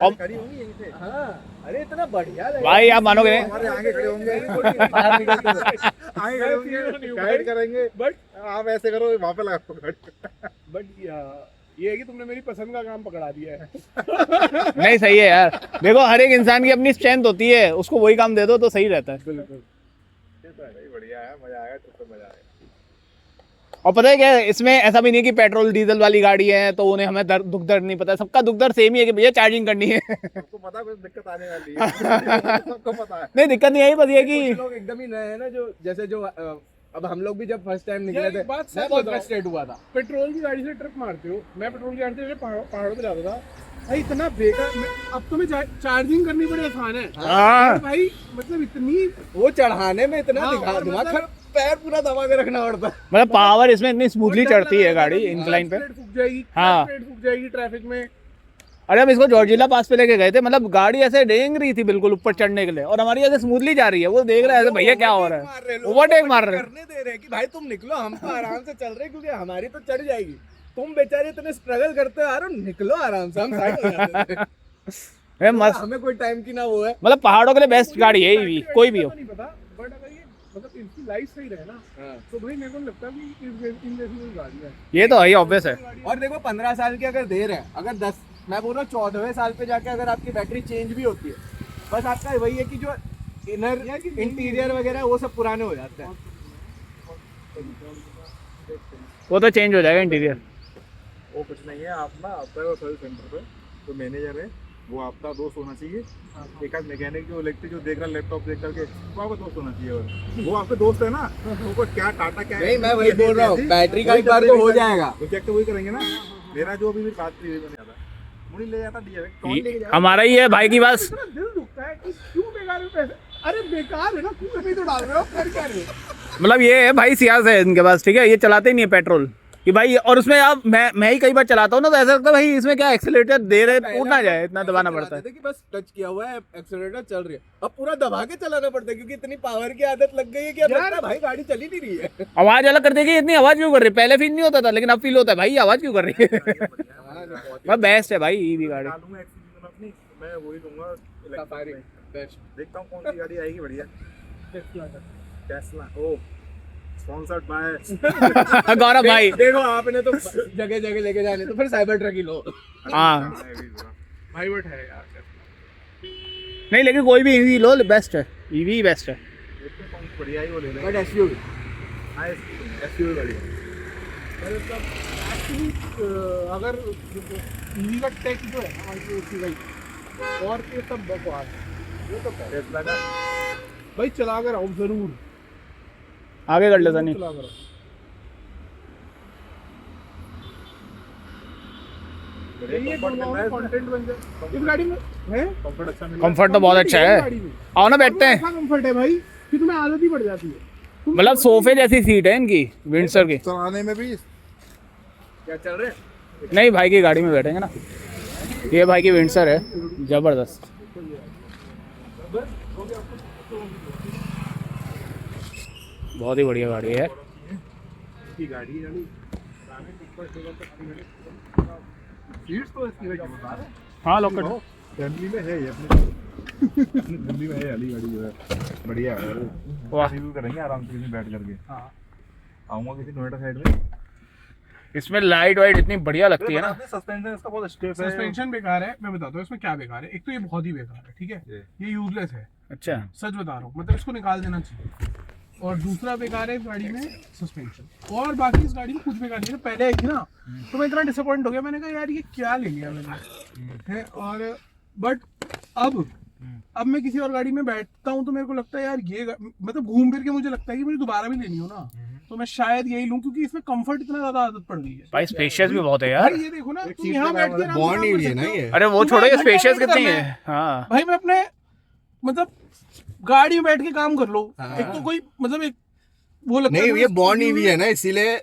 खड़ी होंगी यहीं पे। हाँ, अरे इतना बढ़िया भाई आप मानोगे नहीं, हमारे आगे खड़े होंगे, बाहर निकल के आगे खड़े होंगे, गाइड करेंगे। बट आप ऐसे करो, वहाँ पे लगाओ गाड़ी। ये है कि तुमने मेरी पसंद का काम पकड़ा दिया है। नहीं सही है यार। देखो हर एक इंसान की अपनी स्ट्रेंथ होती है, उसको वही काम दे दो तो सही रहता है। बिल्कुल। बढ़िया है, मजा आएगा, तो मजा आएगा। और पता है क्या है, इसमें ऐसा भी नहीं है कि पेट्रोल डीजल वाली गाड़ी है तो उन्हें हमें दुख दर्द नहीं पता। सबका दुख दर्द सेम ही है कि भैया चार्जिंग करनी है। सबको पता है, कुछ दिक्कत आने वाली है। सबको पता है। नहीं दिक्कत नहीं आई, बस ये कि कुछ लोग एकदम ही नए हैं ना, जो जैसे जो अब हम लोग भी जब फर्स्ट टाइम निकले थे, बात मैं सच बहुत बताओ। फ्रस्ट्रेट हुआ था। पेट्रोल की गाड़ी से ट्रिप मारते हो, मैं पेट्रोल की गाड़ी से पहाड़ों पे जाता था भाई, इतना बेकार। अब तो मैं चार्जिंग करनी बड़ी आसान है हाँ भाई, मतलब इतनी वो चढ़ाने में इतना हाँ, दिमाग और मतलब- पैर पूरा दबा के रखना पड़ता है। मतलब पावर इसमें इतनी स्मूथली डर चढ़ती लगा है गाड़ी रहता था, इंक्लाइन पे। एक्सीलेटर फूक जाएगी, हाँ। एक्सीलेटर फूक जाएगी ट्रैफिक में। अरे हम इसको जॉर्जिला पास पे लेके गए थे, मतलब गाड़ी ऐसे डेंग रही थी बिल्कुल ऊपर चढ़ने के लिए, और हमारी ऐसे स्मूथली जा रही है। वो देख रहा है ऐसे, भैया क्या हो रहा है, ओवरटेक मार रहे हैं। करने दे रहे हैं कि भाई तुम निकलो, हम तो आराम से चल रहे हैं, क्योंकि हमारी तो चढ़ जाएगी। तुम बेचारे इतने स्ट्रगल करते आ रहे हो, निकलो आराम से, हम साइड हो जाते थे। है मस्त, हमें कोई टाइम की ना वो है। मतलब पहाड़ों के लिए बेस्ट गाड़ी है EV, कोई भी हो। तो नहीं पता, बट अगर ये मतलब इनकी लाइफ सही रहे ना, तो भाई मेरे को नहीं लगता कि इन जैसी कोई गाड़ी है। ये तो है ऑब्वियस है। और देखो 15 साल की अगर देर है, अगर 10, मैं बोल रहा हूँ 14वें साल पे जाके अगर आपकी बैटरी चेंज भी होती है, बस आपका वही है कि जो इनर इंटीरियर वगैरह है, वो सब पुराने हो जाते हैं। वो तो चेंज हो जाएगा इंटीरियर। वो कुछ नहीं है, आप ना आपका वो सर्विस सेंटर पे जो मैनेजर है, वो आपका दोस्त होना चाहिए। एक आध मैकेनिक जो इलेक्ट्रिक जो देख रहा है लैपटॉप देख करके, वो आपका दोस्त होना चाहिए। और वो आपके दोस्त है ना, तो वो क्या टाटा क्या नहीं, मैं वही बोल रहा हूँ, बैटरी का एक बार को हो जाएगा। प्रोजेक्ट वही करेंगे ना। मेरा जो अभी भी बात थी मुड़ी ले जाता डीएल, कौन लेके जाएगा? हमारा ही है भाई की बस। इतना दिल दुखता है कि क्यों बेकार में पैसे, अरे बेकार है ना, क्यों कभी तो डाल रहे हो, कर क्या रहे हो? मतलब ये है भाई, सियास है इनके पास, ठीक है। ये चलाते ही नहीं है पेट्रोल कि भाई, और उसमें अब मैं ही कई बार चलाता हूँ ना, तो ऐसा लगता है भाई इसमें क्या एक्सीलरेटर दे रहे, उठ ना जाए, इतना दबाना पड़ता है। कि बस टच किया हुआ है, एक्सीलरेटर चल रही है, अब पूरा दबा के चलाना पड़ता है, क्योंकि इतनी पावर की आदत लग गई है कि अब लगता है भाई गाड़ी चल ही नहीं रही है। आवाज अलग कर देगी, इतनी आवाज क्यों कर रही है? पहले फील नहीं होता था, लेकिन अब फील होता है भाई, आवाज क्यों कर रही है। बस बेस्ट है भाई EV गाड़ी। डालूंगा एक्सीजन अपनी, मैं वही लूंगा सफारी इलेक्ट्रिक। बेस्ट। देखता हूँ कौन सी गाड़ी आएगी बढ़िया। टेस्ला, ओ स्पॉन्सर्ड बाय गौरव भाई। देखो आपने तो जगह जगह लेके जाने, तो फिर साइबर ट्रक ही लो। हाँ भाई बट है यार, नहीं, लेकिन कोई भी EV लो, बेस्ट है, EV बेस्ट है। कौन सी बढ़िया ही वो ले लेंगे। बट एसयूवी हाँ एसयूवी बढ़िया। एक्चुअली अगर EV का टेक जो है ना भाई, और ये सब बकवास है। ये तो टेस्ला का भाई चला कर आओ जरूर, आगे कर लेता नहीं। चला कर आओ। ये कंटेंट बन जाए इस गाड़ी में है। कंफर्ट अच्छा मिल कंफर्ट तो बहुत अच्छा है। गाड़ी में आओ ना बैठते हैं। ऐसा कंफर्ट है भाई कि तुम्हें आदत ही पड़ जाती है। मतलब सोफे जैसी सीट है इनकी, विंडसर की। चलाने में भी क्या चल रहे हैं? नहीं, भाई की गाड़ी में बैठेंगे ना। ये भाई की विंडसर है, जबरदस्त। बहुत ही बढ़िया गाड़ी है। की गाड़ी है सीट्स तो इसकी भाई बता रहे। हाँ लॉकेट फैमिली में है ये अपनी फैमिली में है वाली गाड़ी जो है बढ़िया है। वाह। रिव्यू करेंगे आराम से बैठ करके। हाँ आऊँगा किसी नोएडा साइड में। इसमें लाइट वाइट इतनी बढ़िया लगती है ना। सस्पेंशन इसका बहुत स्टेप है। सस्पेंशन बेकार है, मैं बताता हूँ इसमें क्या बेकार है। एक तो ये बहुत ही बेकार है, ठीक है, ये यूजलेस है, अच्छा। सच बता रहा हूँ, मतलब इसको निकाल देना चाहिए। और दूसरा बेकार है इस गाड़ी में सस्पेंशन, और बाकी इस गाड़ी में कुछ बेकार नहीं है। पहले आई थी ना तो मैं इतना डिसअपॉइंट हो गया, मैंने कहा यार ये क्या ले लिया मैंने है। और बट अब मैं किसी और गाड़ी में बैठता हूँ तो मेरे को लगता है यार ये मतलब घूम फिर के मुझे लगता है कि मुझे दोबारा भी लेनी हो ना, तो मैं शायद यही लूं, क्योंकि इसमें कंफर्ट इतना ज्यादा आदत पड़ गई है। भाई स्पेशियस भी बहुत है यार। भाई ये देखो ना, तुम यहाँ बैठ के बॉन्ड ही है ना ये। अरे वो छोड़ो, ये स्पेशियस कितनी है। हाँ भाई मैं अपने मतलब गाड़ी में बैठ के काम कर लो। हाँ। एक तो कोई मतलब एक वो लगता नहीं, है ये बॉन्ड ईवी है ना, इसीलिए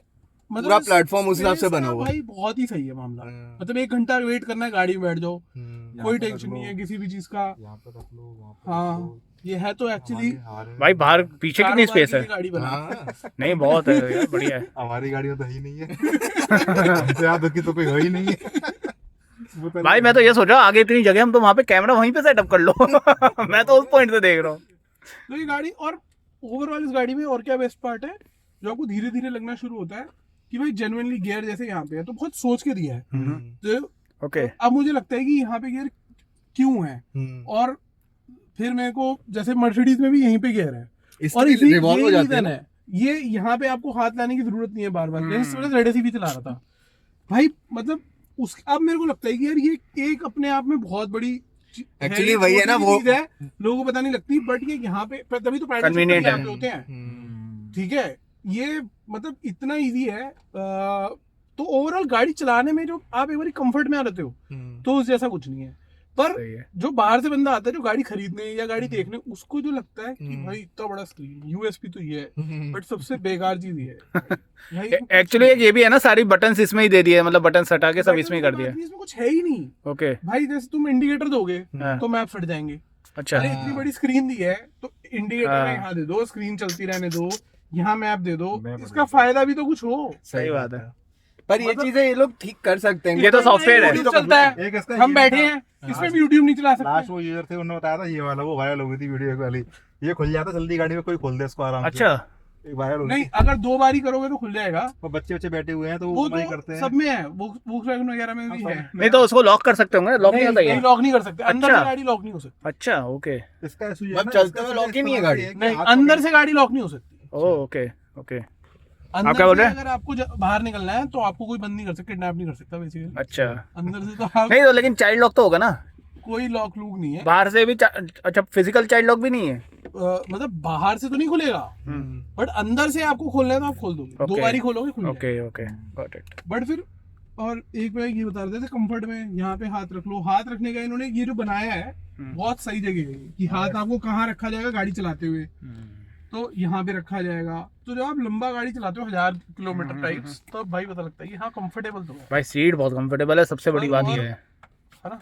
मतलब पूरा प्लेटफॉर्म उस हिसाब से space बना का हुआ। भाई बहुत ही सही है मामला। हाँ। मतलब 1 घंटा वेट करना है, गाड़ी में बैठ जाओ, कोई पे रख टेंशन लो। नहीं है किसी भी चीज का। यहाँ पे रख लो, वहाँ पे हाँ ये है तो एक्चुअली भाई, बाहर पीछे कितनी स्पेस है। गाड़ी बना। हाँ। नहीं बहुत है यार, बढ़िया है। हमारी गाड़ी में तो ही नहीं है। हमसे याद की तो कोई है ही नहीं है। वो पहले- भाई मैं तो ये सोच रहा हूँ आगे इतनी जगह हम तो वहाँ पे कैमरा वहीं पे सेटअप कर लो मैं तो उस पॉइंट से देख रहा हूँ। तो ये गाड़ी और ओवरऑल इस गाड़ी में और क्या बेस्ट पार्ट है जो आपको धीरे धीरे लगना शुरू होता है कि भाई जेन्युइनली गियर जैसे यहाँ पे है तो बहुत सोच के दिया है। तो ओके अब मुझे लगता है कि यहाँ पे गियर क्यों है, और फिर मेरे को जैसे मर्सिडीज में भी यहीं पे गियर है और इसी रिवॉल्व हो ये जाते हैं रीजन है, ये यहाँ पे आपको हाथ लाने की जरूरत नहीं है बार बार। जैसे ZSE भी चला रहा था भाई, मतलब उस अब मेरे को लगता है कि यार ये एक अपने आप में बहुत बड़ी Actually वही है ना, वो चीज है, लोगों को पता नहीं लगती, बट ये यहाँ पे तभी तो पैडल Convenient है। होते हैं। ठीक है, ये मतलब इतना इजी है। तो ओवरऑल गाड़ी चलाने में जो आप एक बार कंफर्ट में आ जाते हो तो उस जैसा कुछ नहीं है। पर सही है। जो बाहर से बंदा आता है जो गाड़ी खरीदने या गाड़ी देखने, उसको जो लगता है कि भाई इतना बड़ा स्क्रीन, यूएसपी तो ये है, बट सबसे बेकार चीज ये है भाई, एक्चुअली ये भी है ना, सारी बटन्स इसमें ही दे दिए, मतलब बटन हटा के सब बटन इसमें ही तो कर दिया। बात नहीं, इसमें कुछ है ही नहीं ओके भाई। जैसे तुम इंडिकेटर दोगे हाँ। तो मैप फट जाएंगे। अच्छा अरे इतनी बड़ी स्क्रीन दी है तो इंडिकेटर हाँ। यहाँ दे दो, स्क्रीन चलती रहने दो, यहाँ मैप दे दो, मैप इसका फायदा भी तो कुछ हो। सही बात है। पर ये मतलब- चीजें ये लोग ठीक कर सकते हैं। ये तो सॉफ्टवेयर है। YouTube चलता है, एक इसका हम ये बैठे था। हैं इसमें भी यूट्यूब नहीं चला लास्ट सकते। वो यूजर थे, उन्होंने बताया था ये वाला वो वायरल हो गई थी वीडियो वाली, ये खुल जाता जल्दी गाड़ी में, कोई खोल दे इसको आराम से। अच्छा एक वायरल हो गई नहीं, अगर 2 बारी करोगे तो खुल जाएगा। और बच्चे बैठे हुए हैं तो वो वो नहीं तो करते हैं। सब में है, Volkswagen वगैरह में भी है। नहीं तो उसको लॉक कर सकते होंगे, लॉक नहीं होता नहीं, ये? लॉक नहीं कर सकते, अंदर अच्छा। से गाड़ी लॉक नहीं हो सकती। अच्छा ओके। इसका इशू ये मतलब है ना, चलते इसका हुए सिर्फ lock ही इस नहीं है तरह से गाड़ी। कि नहीं, हाथ अंदर पकड़- से गाड़ी लॉक नहीं हो सकती। ओ ओके ओके। अंदर क्या बोल से रहे हैं? अगर आपको बाहर निकलना है तो आपको कोई बंद नहीं कर सकता, किडनैप नहीं कर सकता बेसिकली। अच्छा अंदर से तो आप नहीं तो लेकिन चाइल्ड लॉक तो होगा ना कोई लॉक लूक नहीं है। बाहर से भी अच्छा फिजिकल चाइल्ड लॉक भी नहीं है? मतलब बाहर से तो नहीं खुलेगा, बट अंदर से आपको खोलना है तो आप खोल दोगे। 2 Okay. बारी खोलोगे खुल जाएगा। Okay okay got it. But फिर और एक बार ये बता रहे थे कंफर्ट में यहाँ पे हाथ रख लो, हाथ रखने का इन्होंने ये जो बनाया है बहुत सही जगह है कि हाथ आपको कहाँ रखा जाएगा गाड़ी चलाते हुए, तो यहाँ पे रखा जाएगा। तो जब आप लंबा गाड़ी चलाते हो 1000 किलोमीटर टाइप्स, तो भाई पता लगता है कि हाँ कंफर्टेबल तो है भाई सीट बहुत कंफर्टेबल है, सबसे बड़ी बात ये है, है ना।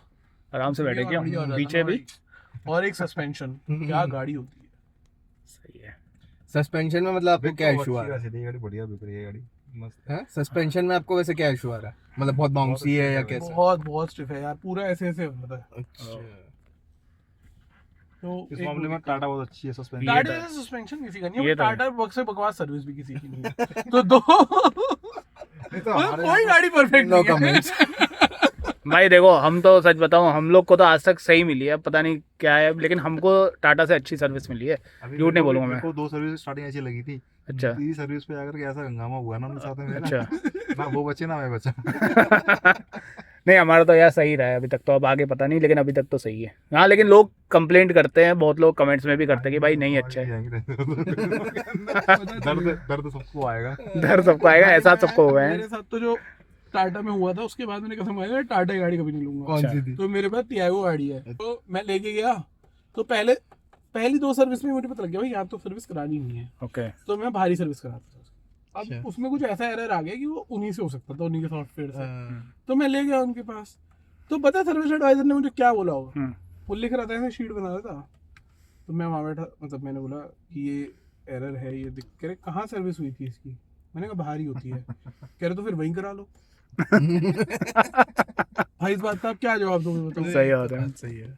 आराम से बैठे क्या बढ़िया हो जाता पीछे है भी। भाई। और एक सस्पेंशन, क्या गाड़ी होती है। सही है। सस्पेंशन में मतलब आपको क्या इशू आ रहा अच्छी गाड़ी बढ़िया बिक रही है गाड़ी, मस्त है? सस्पेंशन में आपको वैसे क्या इशू आ रहा है? मतलब बहुत बाउंसी है या कैसा? बहुत स्टिफ है यार, पूरा ऐसे ऐसे होता है। अच्छा। तो इस एक मामले में वो- टाटा बहुत अच्छी है सस्पेंशन। ये टाटा तो- से सस्पेंशन किसी का नहीं है, ये तो है। टाटा वर्क से बकवास सर्विस भी किसी की नहीं है। तो दो नहीं तो हमारे कोई गाड़ी परफेक्ट नो नहीं है। कमेंट्स। भाई देखो हम तो सच बताऊं, हम लोग को तो आज तक सही मिली है, पता नहीं क्या है, लेकिन हमको टाटा से अच्छी सर्विस मिली है। अभी झूठ नहीं बोलूंगा मैं। मेरे को 2 सर्विस स्टार्टिंग ऐसी लगी थी। अच्छा। तीसरी सर्विस पे आकर के ऐसा हंगामा हुआ ना उनके साथ में मेरा। अच्छा ना वो बचे ना मैं बचा। नहीं हमारा तो यार सही रहा है अभी तक, तो अब आगे पता नहीं, लेकिन अभी तक तो सही है। हाँ लेकिन लोग कंप्लेंट करते हैं, बहुत लोग कमेंट्स में भी करते हैं कि भाई नहीं अच्छा है। दर्द दर्द सबको आएगा। डर सबको आएगा, एहसास सबको हुआ है। मेरे साथ तो जो टाटा में हुआ था उसके बाद मैंने कसम खाई टाटा की गाड़ी कभी नहीं लूंगा। कौन सी थी? तो मेरे पास टियागो गाड़ी है, तो मैं लेके गया तो पहली 2 सर्विस में मुझे पता लग गया भाई यहाँ तो सर्विस करानी नहीं है, ओके तो मैं भारी सर्विस कराता था। अच्छा। अब उसमें कुछ ऐसा एरर आ गया कि वो उन्हीं से हो सकता था, उन्हीं के सॉफ्टवेयर से। तो मैं ले गया उनके पास, तो पता सर्विस एडवाइजर ने मुझे क्या बोला होगा, वो लिख रहा था ऐसे शीट बना रहा था। तो मैं वहाँ बैठा, मतलब मैंने बोला कि ये एरर है, ये कह रहे कहाँ सर्विस हुई थी इसकी, मैंने कहा बाहर ही होती है। कह रहे तो फिर वहीं करा लो। भाई इस बात का आप क्या जवाब दोगे बताओ। सही बात है। सही है।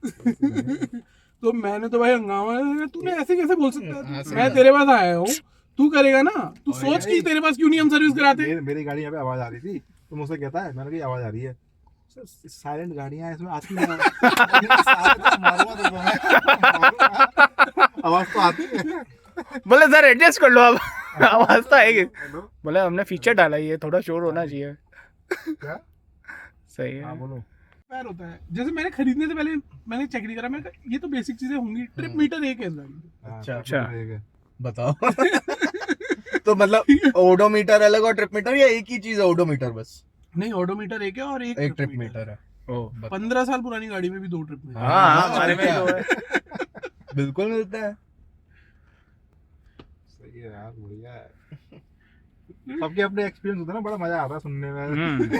तो मैंने तो भाई हंगामा, तूने ऐसे कैसे बोल सकता है, मैं तेरे पास आया हूँ, तू करेगा ना, तू सोच कि तेरे पास क्यों नहीं हम सर्विस कराते। मेरी गाड़ी यहाँ पे आवाज आ रही थी तो मुझसे कहता है, मैंने कहा आवाज आ रही है, साइलेंट गाड़ियां इसमें आती हैं। मारूंगा तुमको मैं। आवाज तो आती है। बोले सर एडजस्ट कर लो अब आवाज तो आएगी। हेलो बोले हमने फीचर डाला, ये थोड़ा शोर होना चाहिए। क्या? सही है। हाँ बोलो। पैर होता है, जैसे मैंने खरीदने से पहले मैंने चेक नहीं करा, मैंने कहा ये तो बेसिक चीजें होंगी, ट्रिप मीटर एक है इस गाड़ी में। हाँ, अच्छा। ठीक है। बताओ। तो मतलब ओडोमीटर अलग और ट्रिप मीटर, या एक ही चीज है ओडोमीटर बस? नहीं, ऑडोमीटर एक है और एक एक ट्रिप मीटर है। ओ 15 साल पुरानी गाड़ी में भी 2 ट्रिप मीटर। हाँ हमारे में तो है। बिल्कुल मिलता है। सही है यार, बढ़िया है। सबके अपने एक्सपीरियंस होते हैं ना, बड़ा मजा आता है सुनने में।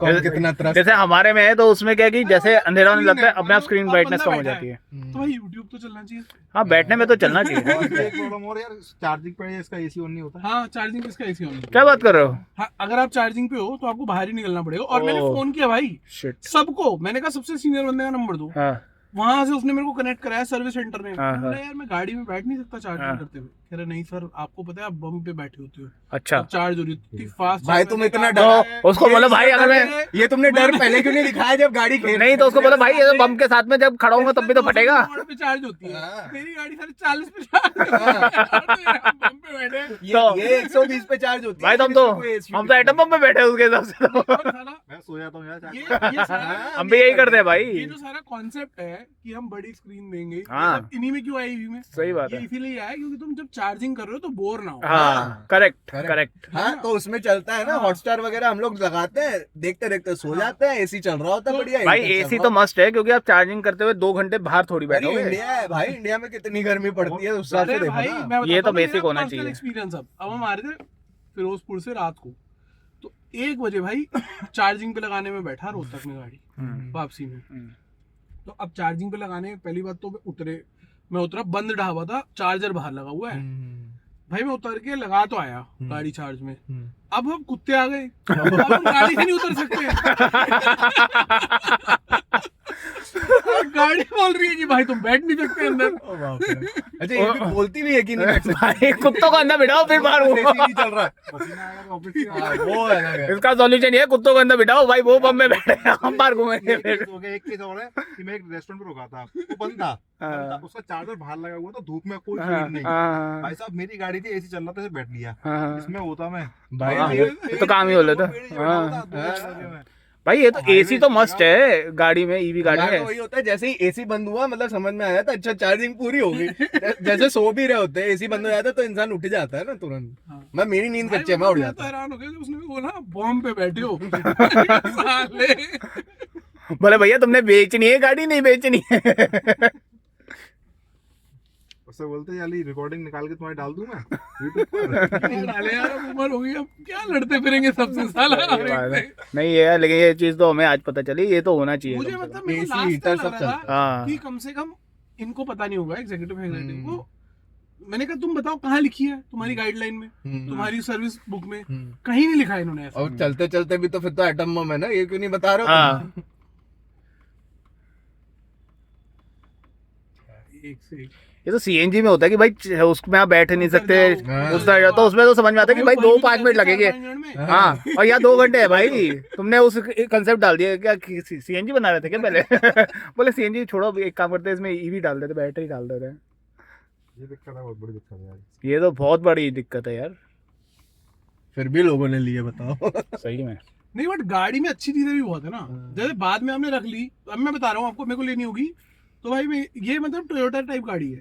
कौन कितना त्रस्त जैसे हमारे में है तो उसमें क्या है कि जैसे अंधेरा होने लगता है अपने आप स्क्रीन अब ब्राइटनेस बंदा कम हो बैठा जाती है। तो भाई यूट्यूब तो चलना चाहिए। हाँ बैठने में तो चलना चाहिए। और एक प्रॉब्लम और यार, चार्जिंग पे इसका एसी ऑन नहीं होता। हाँ चार्जिंग किसका एसी ऑन? क्या बात कर रहे हो? हाँ, अगर आप चार्जिंग पे हो तो आपको बाहर ही निकलना पड़ेगा। और मैंने ओह। फोन किया भाई शिट। सबको, मैंने कहा सबसे सीनियर बंदे का नंबर दो, हाँ वहां से उसने मेरे को कनेक्ट कराया सर्विस सेंटर ने। हाँ, मैंने बोला हाँ। यार मैं गाड़ी में बैठ नहीं सकता हाँ। चार्जिंग करते हुए। कह रहे नहीं सर आपको पता है आप बम पे बैठे होते हो, अच्छा। चार्ज हो रही है इतनी फास्ट। भाई तुम इतना तो उसको बोलो भाई अगर मैं ये तुमने डर पहले क्यों नहीं दिखाया जब गाड़ी खेल नहीं तो उसको बोलो भाई ये तो बम के साथ में जब खड़ा होऊंगा तब भी तो फटेगा। पे चार्ज होती है, हाँ। मेरी गाड़ी सारी 40 पे चार्ज बम पे बैठे। ये 120 पे चार्ज होती भाई है। हम तो एटम बम में बैठे हैं उसके हिसाब से तो। और साला मैं सो जाता हूँ यार। ये सारा हम भी यही करते हैं भाई। ये जो सारा कॉन्सेप्ट है कि हम बड़ी स्क्रीन देंगे, ये हाँ। सब इन्हीं में क्यों आई ईवी में? सही बात ये है। इसीलिए आया क्योंकि तुम जब चार्जिंग कर रहे हो तो बोर ना हो। हाँ करेक्ट करेक्ट। हाँ तो उसमें चलता है ना हॉटस्टार वगैरह हम लोग लगाते हैं, देखते देखते सो जाते हैं, एसी चल रहा होता है बढ़िया। भाई इंजन चल एसी रहा तो मस्ट है क्योंकि आप चार्जिंग करते हुए 2 घंटे बाहर थोड़ी होता है। अरे बैठोगे। इंडिया है भाई, इंडिया में कितनी गर्मी पड़ती है उस हिसाब अरे से देखो भाई ना। मैं ये तो बताता हूँ, basic मेरा होना personal चाहिए। एक्सपीरियंस। अब हम आ रहे थे फिरोजपुर से रात को, तो 1 बजे भाई चार्जिंग पे लगाने में बैठा रोहतक में गाड़ी वापसी में। तो अब चार्जिंग पे लगाने पहली बात तो मैं उतरा बंद ढाबा था, चार्जर बाहर लगा हुआ है। भाई मैं उतर के लगा तो आया गाड़ी चार्ज में। अब हम कुत्ते आ गए, अब हम गाड़ी से नहीं उतर सकते। गाड़ी बोल रही है कि भाई तुम बैठ नहीं सकते अंदर। अच्छा ये भी बोलती भी है कि नहीं बैठ सकते? भाई कुत्तों को अंदर बिठाओ फिर बाहर एसी नहीं चल रहा है। पसीना आएगा तो ऑफिस से हाँ, वो है ना। इसका सॉल्यूशन ये है, कुत्तों को अंदर बिठाओ भाई वो बम में बैठे हैं, हम बाहर घूमेंगे फिर। हो गया। एक केस और है कि मैं एक रेस्टोरेंट पे रुका था, वो बंद था, उसका चार्जर बाहर लगा हुआ था, धूप में कोई हीट नहीं। भाई साहब मेरी गाड़ी थी, एसी चल रहा था, ऐसे बैठ लिया। इसमें होता मैं भाई ये तो काम ही हो लेता। भाई ये तो एसी तो मस्ट है गाड़ी में, ईवी गाड़ी यार है। तो वही होता है, जैसे ही एसी बंद हुआ मतलब समझ में आया था अच्छा चार्जिंग पूरी हो गई। जैसे सो भी रहे होते हैं, एसी बंद हो जाता है तो इंसान उठ जाता है ना तुरंत। मैं मेरी नींद कच्चे मैं उठ तो जाता हूँ। हैरान हो गया जब उसने बोला बॉम्ब पे बैठे हो। साले। बोले भैया तुमने बेचनी है गाड़ी, नहीं बेचनी है। उससे बोलते याली रिकॉर्डिंग निकाल के तुम्हारी डाल दूं मैं YouTube पर। डाले यार अब उम्र हो गई, अब क्या लड़ते फिरेंगे सबसे साला। नहीं है लेकिन ये चीज तो हमें आज पता चली, ये तो होना चाहिए मुझे कम से मतलब कम। मेरे को AC लास्ट हीटर टाइम सब लग रहा चलता हाँ कि कम से कम इनको पता नहीं होगा एग्जीक्यूटिव को। मैंने कहा तुम बताओ कहाँ लिखी है तुम्हारी गाइडलाइन में, तुम्हारी सर्विस बुक में कहीं नहीं लिखा है इन्होंने ऐसा। और चलते चलते भी तो फिर तो एटम बम है ना, ये क्यों नहीं बता रहे हो? हाँ एक से एक। ये तो सीएनजी में होता है कि भाई उसमें आप बैठ नहीं सकते, हाँ। उस तरह तो उसमें तो समझ में आता है कि भाई 2-5 मिनट लगेंगे। हाँ और यहाँ 2 घंटे है भाई। तुमने उस कंसेप्ट डाल दिया क्या, सीएनजी बना रहे थे क्या पहले? बोले सीएनजी छोड़ो, एक काम करते हैं इसमें ईवी डाल देते, बैटरी डाल देते हैं। ये दिक्कत है, बहुत बड़ी दिक्कत है यार। ये तो बहुत बड़ी दिक्कत है यार फिर भी लोगों ने लिए बताओ। सही में। नहीं बट गाड़ी में अच्छी चीजें भी बहुत है ना, जैसे बाद में हमने रख ली, अब मैं बता रहा हूँ आपको, मेरे को लेनी होगी तो भाई मैं ये मतलब टोयोटा टाइप गाड़ी है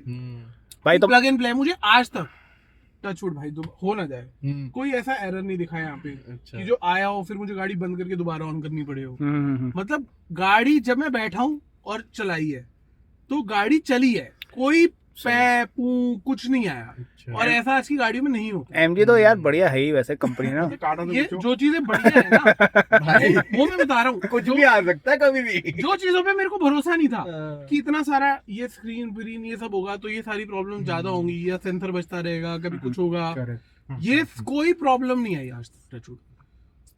भाई तो प्लग एंड प्ले। मुझे आज तक टचवुड भाई हो ना जाए कोई ऐसा एरर नहीं दिखा है यहाँ पे कि जो आया हो फिर मुझे गाड़ी बंद करके दोबारा ऑन करनी पड़े हो। मतलब गाड़ी जब मैं बैठा हूँ और चलाई है तो गाड़ी चली है, कोई पै पू कुछ नहीं आया। और ऐसा आज की गाड़ियों में नहीं होता। एमजी तो यार बढ़िया है ही वैसे कंपनी ना। टाटा से ये पूछो। जो चीजें बढ़िया है ना भाई वो मैं बता रहा हूँ, कुछ भी आ सकता है कभी भी। जो चीजों पे मेरे को भरोसा नहीं था कि इतना सारा ये स्क्रीन व्रीन ये सब होगा तो ये सारी प्रॉब्लम ज्यादा होंगी, या सेंसर बचता रहेगा, कभी कुछ होगा, ये कोई प्रॉब्लम नहीं आई आज तक टचवुड।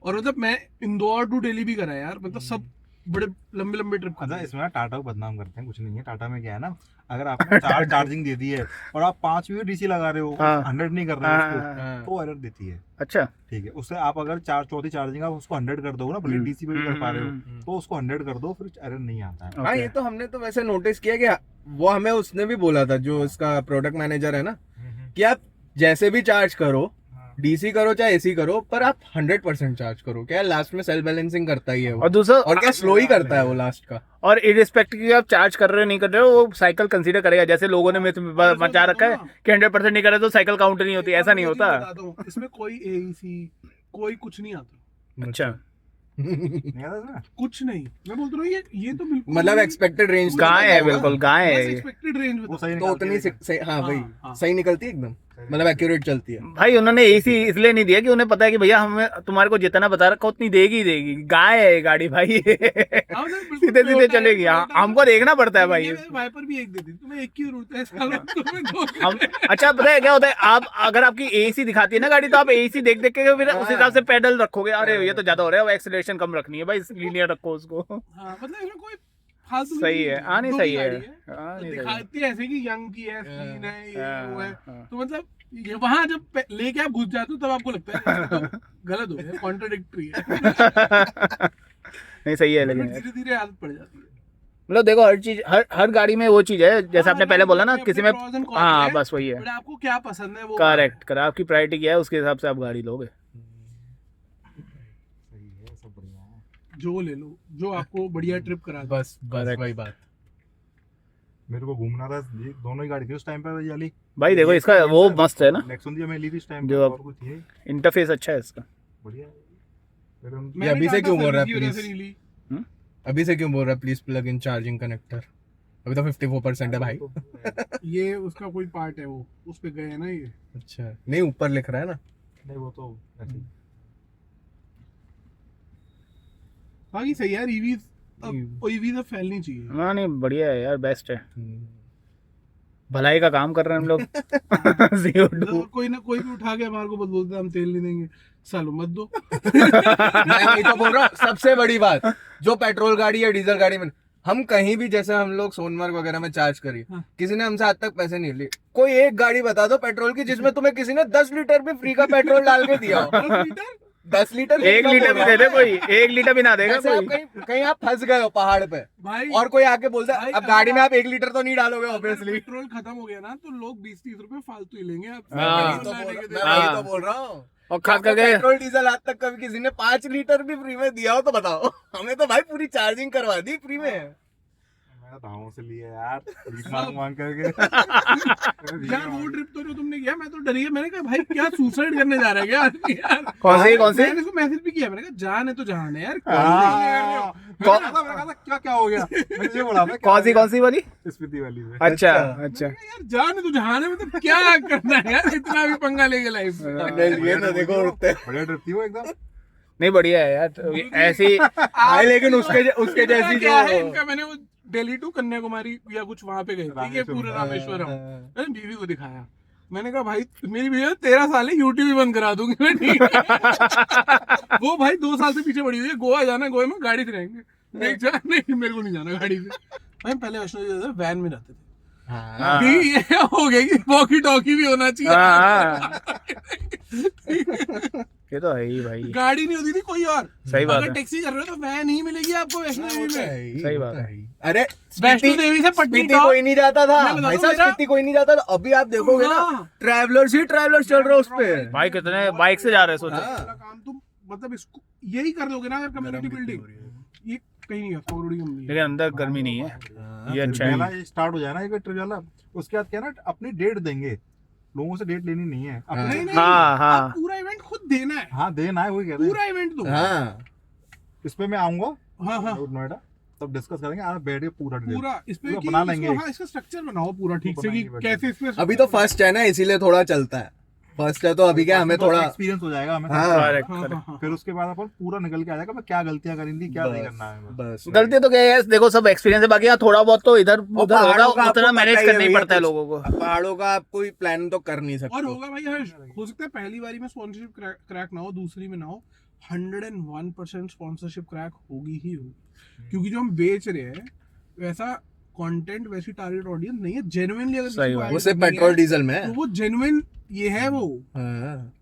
और मतलब मैं इंदौर टू दिल्ली भी करा यार, मतलब सब बड़े लंबे लंबे ट्रिप अच्छा इसमें ना टाटा को बदनाम करते हैं, कुछ नहीं है। टाटा में क्या है ना, अगर आपने चार्जिंग दे दी है और आप 5 भी डीसी लगा रहे हो, 100 नहीं कर रहे हो उसको, तो एरर देती है। अच्छा ठीक है, उससे आप अगर चौथी चार्जिंग आप उसको 100 कर दो ना, भले डीसी पे भी कर पा रहे हो, तो उसको 100 कर दो, फिर एरर नहीं आता है। हाँ ये तो हमने तो वैसे नोटिस किया कि वो हमें उसने भी बोला था जो इसका प्रोडक्ट मैनेजर है ना, कि आप जैसे भी चार्ज करो, डीसी करो चाहे एसी करो, पर आप 100% चार्ज करो। क्या लास्ट में सेल्फ बैलेंसिंग करता ही है वो, और दूसरा और क्या स्लो ही करता है वो लास्ट का। और इरिस्पेक्टिव कि आप चार्ज कर रहे हो नहीं कर रहे हो, वो साइकिल कंसीडर करेगा। जैसे लोगों ने मचा रखा है कि 100% नहीं करे तो साइकिल काउंट नहीं होती, ऐसा नहीं होता। इसमें कोई एसी कोई कुछ नहीं आता। अच्छा नहीं आता इसमें? कुछ नहीं, मैं बोल रहा हूँ ये तो बिल्कुल मतलब एक्सपेक्टेड रेंज गाय है बिल्कुल, गाय है। एक्सपेक्टेड रेंज वो सही तो उतनी हाँ वही हाँ। सही निकलती है एकदम। मतलब एक्यूरेट चलती है। भाई उन्होंने एसी इसलिए नहीं दिया कि उन्हें पता है कि भैया हमें तुम्हारे को जितना बता रखा उतनी देगी ही देगी। गाय है ये गाड़ी भाई। हाँ, मतलब बिल्कुल सीधे सीधे Toyota चलेगी। हाँ, Toyota हमको देखना पड़ता है भाई। वाइपर भी एक देती तुम्हें, एक की जरूरत है साला, तुम्हें दो हम अच्छा पता है क्या होता है, आप अगर आपकी एसी दिखाती है ना गाड़ी, तो आप एसी देख देख के फिर उस हिसाब से पेडल रखोगे। अरे ये तो ज्यादा हो रहा है, एक्सीलरेशन कम रखनी है भाई, लीनियर रखो उसको। हाँ, मतलब इसमें कोई फालतू की सही चीज़ है। नहीं हाँ नहीं दो सही की है। गाड़ी हाँ तो नहीं सही है। दिखाती है ऐसे कि यंग की है, स्लीन है, ये वो है। हाँ। तो मतलब ये वहां जब लेके आप घुस जाते हो तब आपको लगता है ये तो गलत हो गया, कॉन्ट्राडिक्टरी है। नहीं सही है लेकिन यार। धीरे धीरे आदत पड़ जाती है। मतलब देखो हर चीज हर गाड़ी में वो चीज है, जैसे हाँ, आपने हर पहले गाड़ी बोला ना, के किसी अपने में pros and cons हाँ हैं, बस वही है। बट आपको क्या पसंद है वो करेक्ट कर, आपकी प्रायोरिटी क्या है उसके हिसाब से आप गाड़ी लोगे। सही है, सब बढ़िया है। जो ले लो, जो आपको बढ़िया ट्रिप करा दे। बस Correct. वही बात। मेरे को घूमना था, ये दोनों ही गाड़ी थी उस टाइम पे ये वाली। भाई देखो ये इसका ये वो सर, मस्त है ना, नेक्सॉन जो मैं ली थी इस टाइम पे, जो और अब- कुछ थी इंटरफेस अच्छा है इसका। बढ़िया है। फिर हम मैंने अभी से टाटा क्यों बोल रहा है, सर्विस की वजह से please? नहीं ली। अभी से क्यों बोल रहा है please plug in charging connector? अभी तो 54% है भाई। ये उसका कोई पार्ट है, वो उस पे गए हैं ना ये। अच्छा नहीं, ऊपर लिख रहा है ना। नहीं वो तो ऐसे ही। बाकी सही यार, ईवी ईवी तो फैलनी चाहिए। हाँ नहीं बढ़िया है यार, बेस्ट है। भलाई का काम कर रहे हैं हम लोग। CO2 तो कोई ना कोई भी उठा के हमारे को बोलते हम तेल नहीं देंगे, सालो मत दो। मैं वही तो बोल रहा हूँ, सबसे बड़ी बात जो पेट्रोल गाड़ी या डीजल गाड़ी में हम कहीं भी, जैसे हम लोग सोनमर्ग वगैरह में चार्ज करिए, हाँ। किसी ने हमसे आज तक पैसे नहीं लिए। कोई एक गाड़ी बता दो पेट्रोल की जिसमें तुम्हें किसी ने 10 लीटर भी फ्री का पेट्रोल डाल के दिया हो। 10 लीटर 10 लीटर 1 लीटर भी दे दे कोई, 1 लीटर भी ना देगा जैसे आप कोई। कहीं कहीं आप फंस गए हो पहाड़ पे भाई। और कोई आके बोलता है भाई, अब गाड़ी में अगर आप 1 लीटर तो नहीं डालोगे अगर ऑब्वियसली। पेट्रोल खत्म हो गया ना तो लोग 20-30 रुपए फालतू ही लेंगे आप। हाँ। वही तो बोल रहा हूँ। और खास आपको करके पेट्रोल डीजल आज तक कभी किसी ने 5 लीटर भी फ्री में दिया हो तो बताओ। हमें तो भाई पूरी चार्जिंग करवा दी फ्री में। मैं धावों से लिया यार, भीख मांग मांग करके। यार वो ट्रिप तो जो तुमने किया, मैं तो डर गया। मैंने कहा भाई क्या सुसाइड करने जा रहा है क्या आदमी यार? कौन सी मैंने इसको मैसेज भी किया, मैंने कहा जान है तो जान है यार। हाँ। मैंने कहा था, क्या हो गया? मैंने ये बोला था, कौन सी वाली? स्पीति वाली में। अच्छा मैंने अच्छा। कहा, यार जान है तो जान है, मतलब क्या करना है यार, इतना भी पंगा लेके लाइफ में। ये ना देखो उड़ते बढ़िया ट्रिप थी वो एकदम। नहीं बढ़िया है यार, तो ऐसी भाई लेकिन उसके जैसी क्या है जो इनका, मैंने वो दिल्ली टू कन्याकुमारी या कुछ वहां पे गए थे, ये पूरे रामेश्वरम। मैंने बीवी को दिखाया, मैंने कहा भाई मेरी बीवी 13 साल है, यूट्यूब भी बंद करा दूंगी मैं, ठीक है। वो भाई 2 साल से पीछे पड़ी हुई है, गोवा जाना, गोवा में गाड़ी से रहेंगे। नहीं मेरे को नहीं जाना गाड़ी से। भाई पहले वैष्णो देवी वैन में रहते थे, हाँ। अभी ये हो गया कि वॉकी टॉकी भी होना चाहिए। हाँ। ये तो है ही भाई, गाड़ी नहीं होती थी कोई और। सही बात अगर है। टैक्सी कर रहे हो तो वैन ही मिलेगी आपको वैष्णो देवी में। सही बात है। अरे वैष्णो देवी से पटनी स्पीति कोई नहीं जाता था मैं बताता भाई हूँ, साहब, मेरा- स्पीति कोई नहीं जाता था। अभी आप देखोगे ना हाँ। ट्रैवलर्स ही ट्रैवलर्स चल रहे हैं उस पे। भाई कितने बाइक से जा रहे हैं सोचो। हाँ। वाला काम तुम मतलब इसको यही कर लोगे ना अगर कम्युनिटी बिल्डिंग, ये कहीं नहीं है, करोड़ी कंपनी है। लेकिन अंदर गर्मी नहीं है, ये अच्छा पहला है। ये स्टार्ट हो जाए ना एक ट्रिप वाला, उसके बाद क्या है ना, अपनी डेट देंगे, लोगों से डेट लेनी नहीं है अपनी। नहीं नहीं, हाँ, हाँ। आप पूरा इवेंट खुद देना है, हाँ देना है, वही कह रहे हैं। पूरा इवेंट दो। हाँ इस पे मैं आऊंगा हाँ हाँ नोएडा, तब डिस्कस करेंगे, आप बैठ के पूरा डिटेल। पूरा इस पे पूरा कि बना लेंगे। इसको, हाँ इसका स्ट्रक्चर बनाओ पूरा ठीक से कि बनाएंगे, कैसे इस पे। अभी तो फर्स्ट है ना इसीलिए थोड़ा चलता है। फर्स्ट है तो अभी क्या हमें थोड़ा एक्सपीरियंस हो जाएगा हमें। हाँ। करेक्ट हाँ, करेक्ट। हाँ, हाँ। फिर उसके बाद अपन पूरा निकल के आ जाएगा, मैं क्या गलतियां करी थी, क्या नहीं करना है। बस गलती तो क्या है, देखो सब एक्सपीरियंस है, बाकी यहाँ थोड़ा बहुत तो इधर उधर होगा, पहाड़ों का उतना आपको मैनेज पता ही करना ही है पड़ता है कुछ। लोगों को। पहाड़ों का आप कोई प्लान तो कर नहीं और सकते। होगा भाई हर्ष, हो सकता है पहली बारी में स्पॉन्सरशिप क्रैक ना हो, दूसरी में ना हो, 101% स्पॉन्सरशिप क्रैक होगी ही होगी, क्योंकि जो हम बेच रहे हैं वैसा कंटेंट, वैसी टारगेट ऑडियंस नहीं है। जेन्युइनली अगर सही किसी को बात। आगे वो सिर्फ करनी पेट्रोल है, डीजल में है। तो वो जेन्युइन ये है वो। हाँ।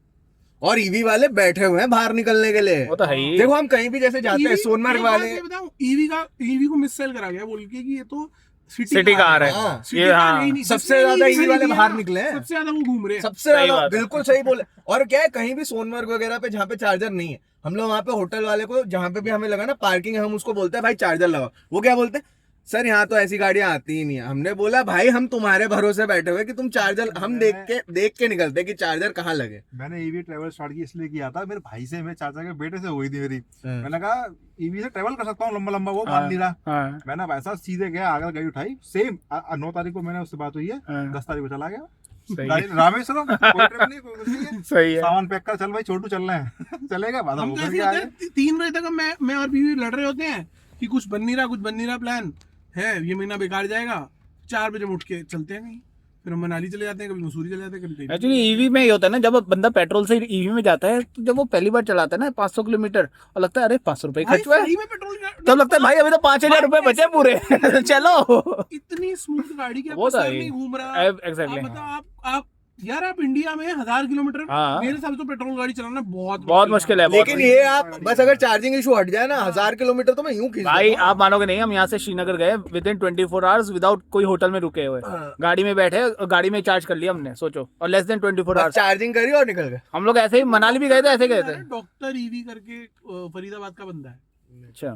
और ईवी वाले बैठे हुए हैं बाहर निकलने के लिए। वो तो है ही। देखो हम कहीं भी जैसे जाते हैं, सोनमर्ग वाले ईवी को मिस सेल करा गया बोल के कि ये तो सिटी कार है हाँ। ये। हाँ सबसे ज्यादा ईवी वाले बाहर निकले हैं। सबसे ज्यादा वो घूम रहे हैं। सबसे सही ज्यादा बात है। बिल्कुल सही बोले। और क्या है, कहीं भी सोनमर्ग वगैरह पे जहाँ पे चार्जर नहीं है, हम लोग वहाँ पे होटल वाले को जहाँ पे भी हमें लगा ना पार्किंग है, हम उसको बोलते हैं भाई चार्जर लगाओ। वो क्या बोलते हैं, सर यहाँ तो ऐसी गाड़ियां आती ही नहीं है। हमने बोला भाई हम तुम्हारे भरोसे बैठे हुए कि तुम चार्जर, हम देख के निकलते कि चार्जर कहाँ लगे। मैंने ईवी ट्रैवल स्टार्ट की इसलिए किया था, मेरे भाई से, मेरे चाचा के बेटे से हुई थी मेरी। मैंने कहा ईवी से ट्रैवल कर सकता हूँ लंबा लंबा, वो मान नहीं रहा। हाँ मैंने वैसा सीधे गया, आगे गाड़ी उठाई, सेम 9 तारीख को मैंने उससे बात हुई है, हाँ। 10 तारीख को चला गया, गाड़ी रामेश्वरम कोई ट्रिप नहीं, कोई कुछ नहीं है। सही है। सामान पैक कर, चल भाई छोटू चल रहे हैं चलेगा बाद हम में तो होकर ऐसे के होते आगे। हैं, 3 बजे तक मैं और बीवी लड़ रहे होते हैं कि कुछ बन नहीं रहा प्लान है, ये महीना बेकार जाएगा। 4 बजे उठ के चलते हैं कहीं, फिर हम मनाली चले जाते हैं, कभी मसूरी चले जाते हैं, कभी कहीं। एक्चुअली ईवी में ये होता है ना, जब बंदा पेट्रोल से ईवी में जाता है तो जब वो पहली बार चलाता है ना 500 किलोमीटर और लगता है अरे 500 रुपए भाई खर्च हुआ है, सही में पेट्रोल तब लगता है भाई अभी तो 5,000 रुपए बचे पूरे चलो। इतनी स्मूथ गाड़ी की वो आपका तो सर है। नहीं घूम रहा। एग्जैक्टली। आप बताओ, आप यार आप इंडिया में 1000 किलोमीटर हाँ। मेरे हिसाब से तो पेट्रोल गाड़ी चलाना बहुत मुश्किल है। लेकिन ये आप बस अगर चार्जिंग इशू हट जाए ना 1000 किलोमीटर तो मैं यूं खींच भाई लेता हूं। आप मानोगे नहीं, हम यहाँ से श्रीनगर गए विद इन 24 आवर्स विदाउट कोई होटल में रुके हुए, हाँ। गाड़ी में बैठे और गाड़ी में चार्ज कर लिया हमने, सोचो, और लेस देन 24 बस आवर्स। चार्जिंग करी और निकल गए। हम लोग ऐसे ही मनाली भी गए थे, ऐसे गए थे। डॉक्टर ईवी करके फरीदाबाद का बंदा है, अच्छा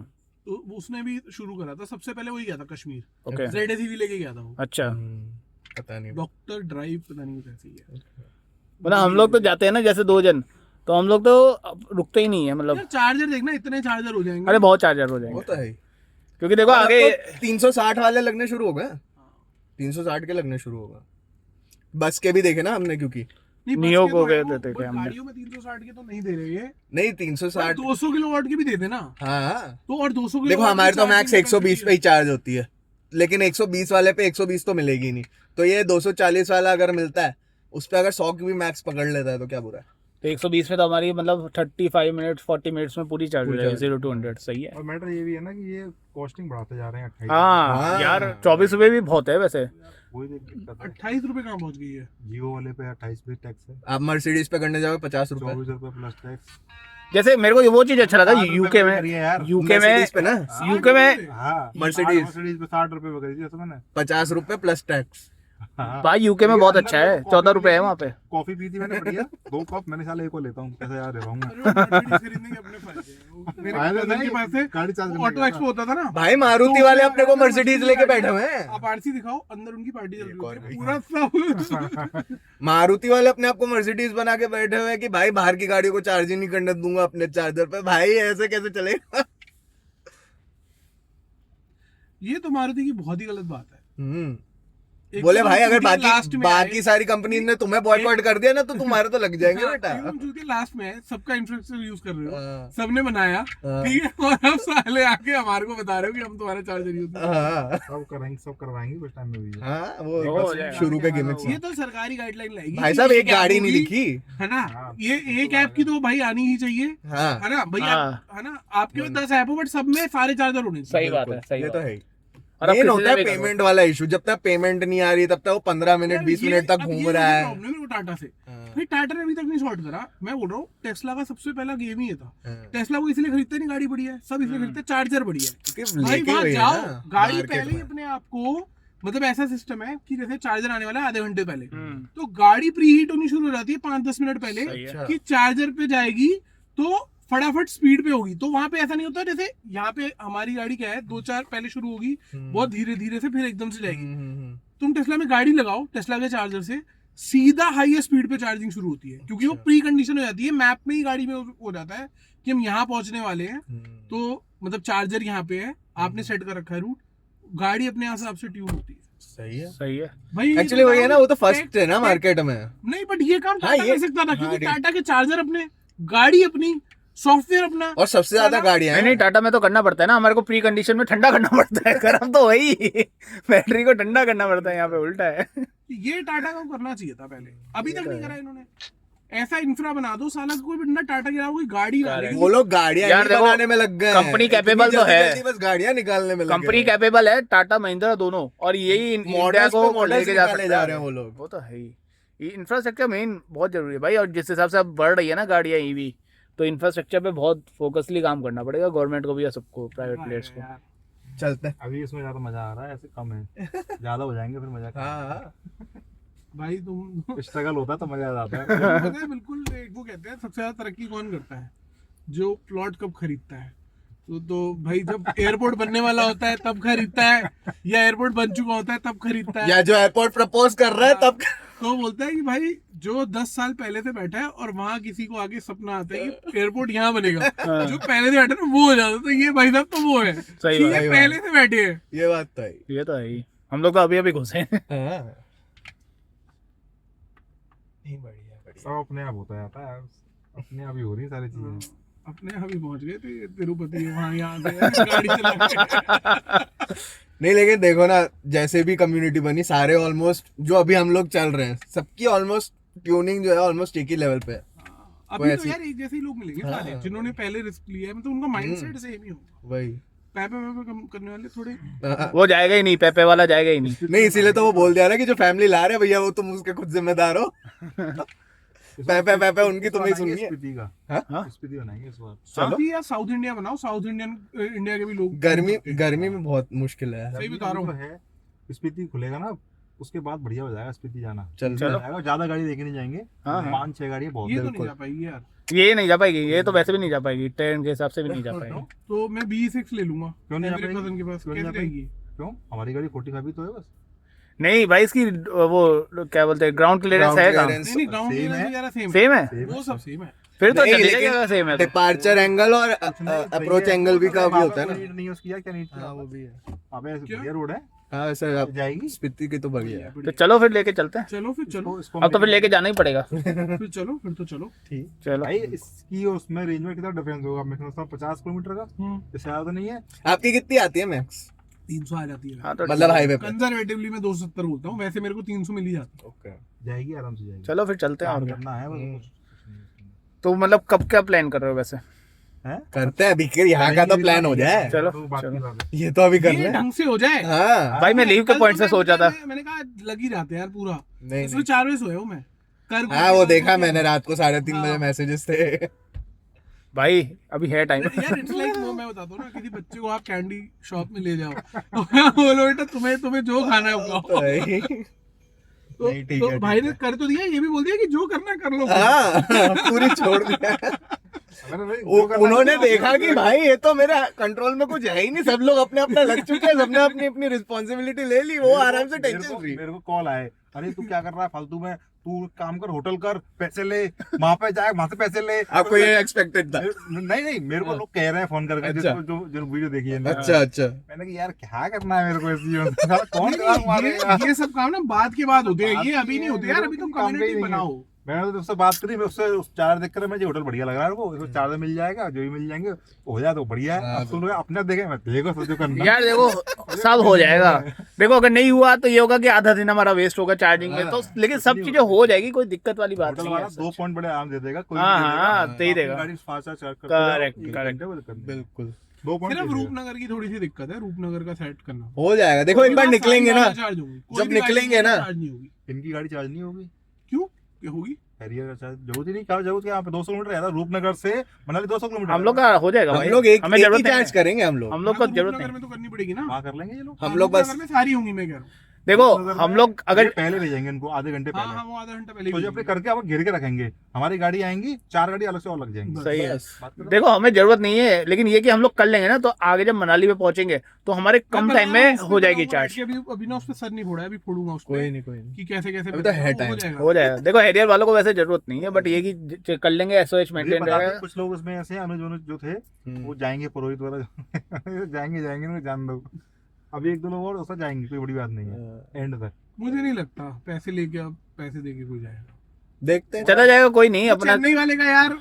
तो उसने भी शुरू करा था। सबसे पहले वही गया था कश्मीर, ओके। ZSEV लेके गया था वो। अच्छा, पता नहीं। डॉक्टर ड्राइव पता नहीं कुछ ऐसे ही है। मतलब हम लोग तो जाते हैं ना जैसे 2 जन, तो हम लोग तो रुकते ही नहीं है, मतलब यार चार्जर देखना, इतने चार्जर हो जाएंगे। अरे बहुत चार्जर हो वो जाएंगे, तो है ही। क्योंकि देखो आगे 360 वाले लगने शुरू हो गए, 360 के लगने शुरू हो गए। बस के भी देखे ना हमने, क्योंकि नहीं, बस नियो के को तो गए है वो, थे बट हमने। गाड़ियों में 360 के तो नहीं दे रहे ये, नहीं 360। 200 किलोवाट के भी देते ना। हाँ तो और 200 देखो किलोवाट हमारे की तो मैक्स चार्जिंग 120 पे ही चार्ज होती है, लेकिन 120 वाले पे 120 तो मिलेगी नहीं, तो ये 240 वाला अगर मिलता है उस पे अगर 100 की भी मैक्स पकड़ लेता है तो क्या बुरा है। तो 120 में तो हमारी मतलब 35 मिनट्स 40 मिनट्स में पूरी चार्ज हो पूरी जाएगी, charge। 0 to 100। सही है। और मैटर ये भी है ना कि ये कॉस्टिंग बढ़ाते जा रहे हैं 28। हाँ हाँ। यार 24 रुपए भी बहुत है वैसे। वही दिक्कत है। 28 रुपए कहाँ पहुंच गई है? जियो वाले पे 28 भी टैक्स है, आप मर्सिडीज पे करने जाओगे 50 रुपए 24 रुपए प्लस टैक्स। जैसे मेरे को वो चीज अच्छा लगा 60 यूके रुपए में, करिए यार। यूके में Mercedes पे ना यूके में हाँ Mercedes। मर्सिडीज पे 60 रुपए करी थी उसमें। 50 रुपए प्लस टैक्स। हाँ। भाई यूके में बहुत अच्छा है, 14 रुपए है वहाँ पे। कॉफी पी थी मैंने बढ़िया, 2 कप मैंने साला एक को लेता हूँ, कैसे याद रहूंगा। अरे वो Mercedes खरीदने के अपने फायदे हैं। वो मेरे फायदे cousin नहीं, के पास से गाड़ी चार्ज करने ऑटो का एक्सपो होता था ना। भाई मारुति तो वाले उसमें अपने को अंदर मर्सिडीज Mercedes लेके गाड़ी बैठे हुए है। हैं। आप आरसी दिखाओ, अंदर उनकी पार्टी चल एक और रही भाई। है पूरा सब। मारुति वाले अपने आप को मर्सिडीज बना के बैठे हुए हैं कि भाई बाहर की गाड़ियों को चार्ज ही नहीं करने दूंगा अपने चार्जर पे। भाई ऐसे कैसे चलेगा। ये तो मारुति की बहुत ही गलत बात है। एक बोले तो भाई अगर चूतिया लास्ट बाकी में बाकी आए। सारी कंपनी ने तुम्हें बॉयकॉट कर दिया ना तो तुम्हारे तो लग जाएंगे बेटा। एवं चूतिया लास्ट में है, सबका इंफ्रास्ट्रक्चर यूज कर रहे हो, हाँ। सबने बनाया, हाँ। ठीक है, और अब साले आके हमारे को बता रहे हो कि हम तुम्हारा चार्जर यूज कर। हाँ सब कराएंगे, सब करवाएंगे कुछ टाइम में भी। हाँ वो हो बस जाएगा। शुरू के गिमिक्स ये तो सरकारी गाइडलाइन लाएगी भाई कि साहब एक ऐप गाड़ी नहीं होगी, दिखी। है ना। हाँ। ये एक ऐप की तो भाई आनी ही चाहिए, हाँ है ना भैया, हाँ। है ना। आपके पास 10 ऐप हो बट सब में सारे चार्जर होने चाहिए। सही बात है, सही ये बात तो है। है ही। और अब मेन किसी होता से है भी करो। पेमेंट वाला इशू, जब तक पेमेंट नहीं आ रही तब तक वो 15 मिनट यार 20 ये- मिनट तक अब घूम ये रहा है। प्रॉब्लम है मेरे को टाटा से। हाँ। भाई टाटा ने अभी तक नहीं सॉर्ट करा। मैं बोल रहा हूँ टेस्ला का सबसे पहला गेम ही ये था। हाँ। टेस्ला को इसलिए खरीदते नहीं, गाड़ी बढ़िया है, सब इसलिए खरीदते हैं, चार्जर बढ़िया है। क्योंकि भाई लेके वहां वही है जाओ, ना, गाड़ी market पहले ही में। अपने आप को, मतलब ऐसा सिस्टम है कि जैसे चार्जर आने वाला है आधे घंटे पहले, हम्म, तो गाड़ी प्री हीट होनी शुरू हो जाती है 5-10 मिनट पहले सही है। अच्छा। कि चार्जर पे जाएगी तो फटाफट स्पीड पे होगी। तो वहां पे ऐसा नहीं होता जैसे यहाँ पे हमारी गाड़ी क्या है, 2-4 पहले शुरू होगी, बहुत धीरे धीरे से फिर एकदम से जाएगी। तुम टेस्ला में गाड़ी लगाओ, टेस्ला के चार्जर से सीधा हाईएस्ट स्पीड पे चार्जिंग शुरू होती है, क्योंकि वो प्री कंडीशन हो जाती है, मैप में ही गाड़ी में हो जाता है कि हम यहाँ पहुंचने वाले हैं, तो मतलब चार्जर यहाँ पे है, आपने सेट कर रखा है रूट, गाड़ी अपने हिसाब से ट्यून होती है। सही है। सही है। भाई एक्चुअली वही है ना, वो तो फर्स्ट है ना मार्केट में। नहीं, बट ये काम हाँ, टाटा ये- कर सकता था, हाँ, क्योंकि ये- टाटा के चार्जर अपने, गाड़ी अपनी, सॉफ्टवेयर अपना। और सबसे ज्यादा गाड़ियां नहीं हैं। नहीं, टाटा में तो करना पड़ता है ना, हमारे को प्री कंडीशन में ठंडा करना पड़ता है। गरम तो वही बैटरी को ठंडा करना पड़ता है, यहाँ पे उल्टा है। ये टाटा को करना चाहिए था पहले, अभी तक नहीं करा इन्होंने। ऐसा इंफ्रा बना दो साला, कोई बंदा टाटा के अलावा कोई गाड़ी ना ले। वो लोग गाड़ियां यार ही देखो, बनाने में लग गए हैं। कंपनी इतनी capable तो जल्दी है। जल्दी बस गाड़ियां निकालने में लगे कंपनी हैं। कैपेबल है, टाटा महिंद्रा दोनों, और यही इंडिया मॉडल्स को पे मॉडल्स लेके जा निकाले सकता जा है। रहे हैं वो लोग। वो तो है ही। ये इंफ्रास्ट्रक्चर मेन बहुत जरूरी है भाई, और जिस हिसाब से अब बढ़ रही है ना गाड़ियां ईवी, तो इंफ्रास्ट्रक्चर पे बहुत फोकसली काम करना पड़ेगा गवर्नमेंट को भी या सबको, प्राइवेट प्लेयर्स को। यार, चलते हैं। अभी इसमें ज्यादा मजा आ रहा है, ऐसे कम है, ज्यादा हो जाएंगे फिर मजा हाँ भाई तुम स्ट्रगल होता है तो मजा आ जाता है। पता है बिल्कुल, एक वो कहते हैं सबसे ज्यादा तरक्की कौन करता है, जो प्लॉट कब खरीदता है। तो भाई जब एयरपोर्ट बनने वाला होता है तब खरीदता है, या एयरपोर्ट बन चुका होता है तब खरीदता है, या जो एयरपोर्ट प्रपोज कर रहा है तब। तो बोलता है कि भाई जो 10 साल पहले से बैठा है और वहां किसी को आगे सपना आता है कि एयरपोर्ट यहाँ बनेगा, जो पहले से बैठा है ना वो हो जाता है। तो ये भाई साहब तो वो है सही कि बात ये है। पहले से बैठे हैं। ये बात तो है। ये तो है ही। हम लोग तो अभी अभी घुसे हैं। हाँ। नहीं बढ़िया बढ़िया सब अपने आप होता जाता है, अपने आप ही हो रही है सारी चीजें। अपने यहाँ भी पहुंच गए थे तिरुपति, वहाँ यहाँ से गाड़ी चला के। नहीं लेकिन देखो ना, जैसे भी कम्युनिटी बनी सारे ऑलमोस्ट जो अभी हम लोग चल रहे हैं सबकी ऑलमोस्ट ट्यूनिंग जो है ऑलमोस्ट एक ही लेवल पे है। अभी तो ऐसी- यार एक जैसे ही लोग मिलेंगे सारे, हाँ। जिन्होंने पहले रिस्क लिया है, मतलब उनका माइंडसेट सेम ही होगा। वही पैपे वैपे कम करने वाले थोड़े वो जाएगा ही नहीं, पेपे वाला जाएगा ही नहीं। नहीं, इसीलिए तो वो बोल दिया ना कि जो फैमिली ला रहे हैं भैया वो तुम उसके खुद जिम्मेदार हो। पैपे पैपे उनकी तुम्हें ही सुननी है। स्पीति का, हाँ? स्पीति बनाएंगे इस बार। चलो। या साउथ इंडिया बनाओ, साउथ इंडियन इंडिया के भी लोग। गर्मी में बहुत मुश्किल है। सही बता रहा हूँ। तो है, स्पीति खुलेगा ना उसके बाद बढ़िया हो जाएगा स्पीति जाना। चल चलो। जाएगा, ज्यादा गाड़ी लेके नहीं जाएंगे, हाँ, हाँ। 5-6 गाड़ी बहुत ये है। तो नहीं जा पाएगी यार। ये नहीं जा पाएगी, ये तो वैसे भी नहीं जा पाएगी, ट्रेन के हिसाब से भी नहीं जा पाएगी। तो मैं B6 ले लूंगा। क्यों नहीं जा मेरे पाएगी? कजन के पास क्यों नहीं कैसे जा पाएगी? जाएगी? क्यों, हमारी गाड़ी 45 ही तो है बस। नहीं भाई, इसकी वो क्या बोलते हैं, ग्राउंड क्लियरेंस है काम। नहीं नहीं, ग्राउंड Same क्लियरेंस है। वगैरह सेम सेम है, Same वो है। सब सेम है। फिर तो नहीं, चले लेकिन जाएगा सेम है तो। डिपार्चर एंगल और कुछ नहीं, अप्रोच सही है। एंगल भी का भी वहाँ होता है पे ना। नीट नहीं है उसकी यार, क्या नीट किया? वो भी है। अबे ऐसे क्या? बढ़िया रोड है, हाँ वैसे आप जाएगी। स्पीति की तो बढ़िया है। तो चलो फिर लेके चलते हैं। चलो फिर चलो, इसको अब तो फिर लेके जाना ही पड़ेगा। फिर चलो, फिर तो चलो। ठीक। चलो भाई इसकी और उसमें रेंज में कितना डिफरेंस होगा? मैं समझता हूँ 50 किलोमीटर का, इससे ज्यादा तो नहीं है। आपकी कितनी आती है मैक्स? 300 आ जाती है। हाँ तो मतलब हाईवे पे? कंजर्वेटिवली मैं 270 बोलता हूँ, वैसे मेरे को 300 मिल ही जाती है। ओके। जाएगी, आराम से जाएगी। चलो फिर चलते हैं। और काम क्या। करना है बस, कुछ नहीं। तो मतलब कब क्या प्लान कर रहे हो वैसे? हैं? करते हैं अभी के यहाँ का तो प्लान हो जाए। चलो, तो बात की चलो। बात है। ये तो अभी कर ये ले। ढंग से हो जाए। हाँ भाई मैं लीव के कल पॉइंट तो से सोचा था। मैंने कहा लग ही जाते हैं यार पूरा। नहीं इसमें 4 बजे सोया हूँ मैं। हाँ वो देखा मैंने रात को 3:30 बजे मैसेजेस थे। भाई अभी है टाइम। यार इट्स लाइक वो मैं बताता हूँ ना, किसी बच्चे को आप कैंडी शॉप में ले जाओ, बोलो बेटा तुम्हें जो खाना है वो खाओ। नहीं, तो, ठीक तो है, भाई ठीक ने कर तो दिया, ये भी बोल दिया कि जो करना है कर लो। हाँ पूरी छोड़ दिया। अगर भाई जो करना है उन्होंने तो देखा कि भाई ये तो मेरे कंट्रोल में कुछ है ही नहीं, सब लोग अपने अपना लग चुके हैं, सबने अपनी अपनी रिस्पॉन्सिबिलिटी ले ली, वो आराम से टेंशन फ्री। मेरे को कॉल आए, अरे तू क्या कर रहा है फालतू में, तू काम कर, होटल कर, पैसे ले, वहां पे जाए, वहां से पैसे ले। आपको ये एक्सपेक्टेड था? नहीं, मेरे को लोग कह रहे हैं फोन करके, अच्छा। जिसको जो वीडियो देखी है ना। अच्छा अच्छा। मैंने कहा यार क्या करना है मेरे को इस जीवन में? कौन काम मारेगा? ये सब काम ना बाद के बाद होते हैं, ये अभी नहीं होते यार। मेरे अभी को तो काम का ही कम्युनिटी नहीं है। बनाओ। मैंने तो उससे बात करी, मैं उससे चार्ज देख कर मुझे होटल बढ़िया लग रहा है, मेरे को इसको चार्ज मिल जाएगा, जो भी मिल जाएंगे हो जाए तो बढ़िया है। अब तुम लोग अपने आप देखे, मैं देखो सब जो करना। यार देखो सब हो जाएगा। देखो अगर नहीं हुआ तो ये होगा कि आधा दिन हमारा वेस्ट होगा चार्जिंग में, तो लेकिन सब चीजें हो जाएगी, कोई दिक्कत वाली बात होटल नहीं वाला है। 2 पॉइंट बड़े आराम दे देगा, कोई हाँ, भी दे देगा। हाँ, तो ही अपनी देगा। गाड़ी फास्ट चार्ज करते Correct, जाओ, एक correct। घंटे में दिक्कत नहीं। बिल्कुल 2 पॉइंट सिर्फ रूपनगर की थोड़ी सी दिक्कत है, रूपनगर का सेट करना। हो जाएगा। देखो एक बार निकलेंगे ना, चार्ज होगी, कोई जब भी गाड़ी निकलेंगे ना, चार्ज नहीं होगी। इनकी गाड़ी चार्ज नहीं होगी। क्यों क्या होगी? हैरियर का चार्ज जरूरत ही नहीं, क्या जरूरत है? यहाँ पे 200 किलोमीटर है, रूपनगर से मनाली 200 किलोमीटर हम लोग का हो जाएगा हम भाई, लोग एक हमें एक जरूरत ही नहीं चार्ज है। करेंगे हम लोग। हम लोग को हाँ, जरूरत रूपनगर नहीं। में तो करनी पड़ेगी ना। वहाँ कर लेंगे ये लोग। हम लोग बस रूपनगर में सारी होंगी, मैं कह रहा हूँ। देखो रूपनगर हम में लोग अगर ये पहले ले जाएंगे इनको, आधे घंटे हाँ पहले। हाँ, वो आधा घंटा पहले तो ही जो अपने भेजेंगे। करके आप घेर के रखेंगे, हमारी गाड़ी आएंगी, 4 गाड़ी अलग से और लग जाएंगी। सही है। बस। बात करो। देखो हमें जरूरत नहीं है, लेकिन ये कि हम लोग कर लेंगे ना, तो आगे जब मनाली में पहुंचेंगे तो हमारे कम मैं टाइम बनाऊंगा, में उस पे हो जाएगी बनाऊंगा, चार्ज। अभी अभी ना उस पे सर नहीं फोड़ा है, अभी फोड़ूंगा उस कोई पे नहीं कोई नहीं। कि कैसे कैसे अभी तो है वो टाइम। हो जाएगा। हो जाएगा। देखो हेरियर वालों को वैसे जरूरत नहीं है, बट ये कि कर लेंगे, एसओएच मुझे मेंटेन पता रहेगा। था कुछ लोग उसमें ऐसे अनुज जो थे वो जाएंगे, पुरोहित वाला जाएंगे उनको जान दो। अभी 1-2 लोग और उसका जाएंगे, कोई बड़ी बात नहीं है एंड तक। मुझे नहीं लगता पैसे लेके, अब पैसे देके कोई जाएगा। देखते हैं। चला जाएगा, कोई नहीं अपना। चेन्नई वाले का यार,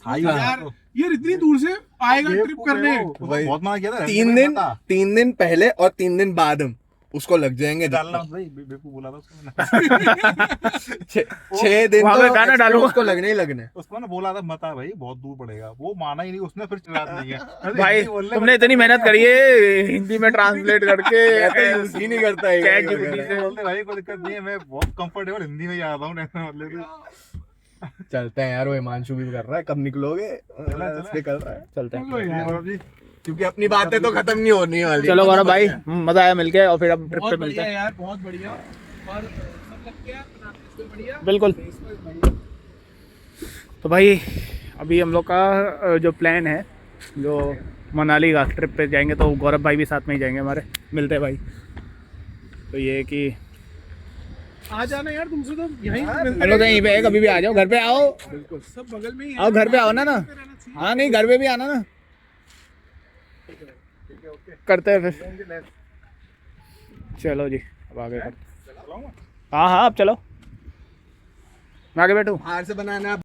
आई यार यार इतनी दूर से आएगा ट्रिप करने। वही। बहुत मना किया था। 3 दिन पहले और 3 दिन बाद हम उसको लग जाएंगे। डालना मत भाई, बेवकूफ बोला था उसको। 6 दिन वहाँ तो पे गाना extra डालूंगा। उसको लगने ही लगने। उसको ना बोला था मत आ भाई, बहुत दूर पड़ेगा, वो माना ही नहीं, उसने फिर चला नहीं है। अरे भाई हिंदी बोलने तुमने इतनी मेहनत करी है हिंदी में ट्रांसलेट करके। मैं तो यूज ही नहीं करता है Chat ये GPT वगैरह। से। बोलते भाई कोई दिक्कत नहीं है, मैं बहुत कंफर्टेबल हिंदी में ही आता हूँ। मतलब चलते हैं यार, वो हिमांशु भी कर रहा है, कब निकलोगे? निकल रहा है। चलते हैं। चलो यार, क्योंकि अपनी बातें तो खत्म नहीं होने वाली। चलो गौरव भाई, मजा आया मिलके, और फिर अब ट्रिप पे बहुत मिलते बढ़िया हैं। यार, बहुत बढ़िया। और सब लग गया, बनाते इसको बढ़िया। बिल्कुल। तो भाई अभी हम लोग का जो प्लान है, जो मनाली का ट्रिप पे जाएंगे, तो गौरव भाई भी साथ में ही जाएंगे हमारे। मिलते हैं भाई। तो ये है कि आ जाना यार, तुमसे तो यहीं हम लोग यहीं पे है, कभी भी आ जाओ, घर पे आओ। बिल्कुल, सब बगल में ही है। आओ घर पे आओ ना। हाँ नहीं, घर पे भी आना ना, करते हैं फिर। चलो जी, अब आगे करते हैं। हाँ हाँ अब चलो। मैं आगे बैठूं? बाहर से बनाना